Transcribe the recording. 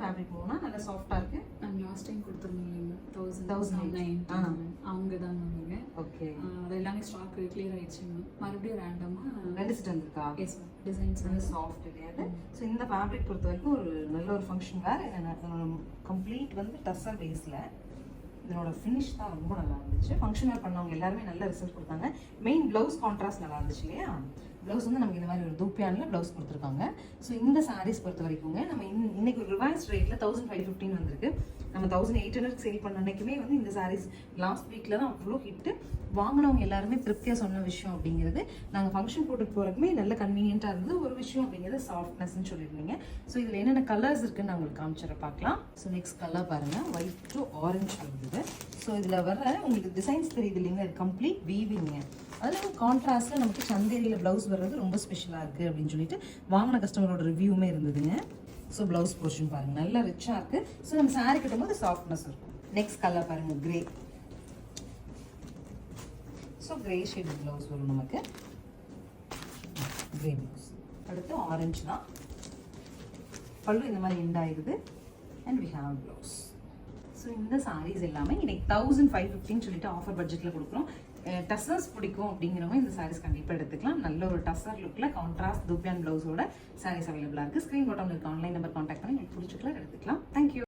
Fabric போனா நல்ல சாஃப்ட்டா இருக்கு. நான் லாஸ்ட் டைம் கொடுத்துருந்தீங்க 1009 அவங்க தான் வாங்குங்க. ஓகே, அது எல்லாமே ஸ்டாக் கிளியர் ஆயிடுச்சுங்க. மறுபடியும் ரேண்டமா 2 செட் வந்திருக்கா? எஸ் டிசைன்ஸ் நல்ல சாஃப்ட் கிடையாது. ஸோ இந்த ஃபேப்ரிக் பொறுத்த வரைக்கும் ஒரு நல்ல ஒரு ஃபங்க்ஷன் வேர். கம்ப்ளீட் வந்து டஸ்ஸர் பேஸ்ல. இதனோட ஃபினிஷ் தான் ரொம்ப நல்லா இருந்துச்சு. ஃபங்க்ஷன் வேர் பண்ணவங்க எல்லாருமே நல்ல ரிசல்ட் கொடுத்தாங்க. மெயின் ப்ளவுஸ் கான்ட்ராஸ்ட் நல்லா இருந்துச்சு இல்லையா? ப்ளவுஸ் வந்து நமக்கு இந்த மாதிரி ஒரு தூப்பியானில் ப்ளவுஸ் கொடுத்துருக்காங்க. ஸோ இந்த சாரீஸ் பொறுத்த வரைக்குங்க நம்ம இன்னைக்கு ஒரு ரிவைஸ் ரேட்டில் 1515 வந்திருக்கு. நம்ம 1800 சேல் பண்ண அன்னைக்குமே வந்து இந்த சாரீஸ் லாஸ்ட் வீக்கில் தான் அவ்வளோ ஹிட்டு. வாங்கினவங்க எல்லாருமே திருப்தியாக சொன்ன விஷயம் அப்படிங்கிறது, நாங்கள் ஃபங்க்ஷன் போட்டுட்டு போகிறதுக்குமே நல்ல கன்வீனியன்ட்டாக இருந்தது. ஒரு விஷயம் அப்படிங்கிறது சாஃப்ட்னஸ்ன்னு சொல்லியிருந்தீங்க. ஸோ இதில் என்னென்ன கலர்ஸ் இருக்குன்னு நான் உங்களுக்கு காமிச்சிட பார்க்கலாம். ஸோ நெக்ஸ்ட் கலர் பாருங்கள், ஒயிட் டு ஆரஞ்சு இருந்தது. ஸோ இதில் வர உங்களுக்கு டிசைன்ஸ் தெரியுது இல்லைங்க, இது கம்ப்ளீட் வீவிங்க. அதில் கான்ட்ராஸ்ட்டில் நமக்கு சந்தேரியில் ப்ளவுஸ் வர்றது ரொம்ப ஸ்பெஷலாக இருக்குது அப்படின்னு சொல்லிட்டு வாங்கின கஸ்டமரோட ரிவ்யூமே இருந்ததுங்க. ஸோ ப்ளவுஸ் போர்ஷன் பாருங்கள் நல்லா ரிச்சாக இருக்குது. ஸோ நம்ம சாரீ கட்டும்போது சாஃப்ட்னஸ் இருக்கும். நெக்ஸ்ட் கலர் பாருங்கள், grey. So grey shade blouse வரும் நமக்கு, கிரே ப்ளவுஸ். அடுத்து ஆரஞ்சு தான் பல்லு இந்த மாதிரி எண்ட் ஆயிடுது. And we have blouses. So இந்த சாரீஸ் எல்லாமே இன்னைக்கு 1515 சொல்லிட்டு ஆஃபர் பட்ஜெட்டில் கொடுக்குறோம். டசர்ஸ் பிடிக்கும் அப்படிங்கிறவங்க இந்த சாரீஸ் கண்டிப்பாக எடுத்துக்கலாம். நல்ல ஒரு டசர் லுக்கில் கான்ட்ராஸ்ட் தூப்பியான் ப்ளவுஸோட சாரீஸ் அவைலபிளாக இருக்குது. ஸ்க்ரீன் பாட்டமில் இருக்க ஆன்லைன் நம்பர் கான்டாக்ட் பண்ணி உங்களுக்கு பிடிச்சிக்கலாம் எடுத்துக்கலாம். தேங்க்யூ.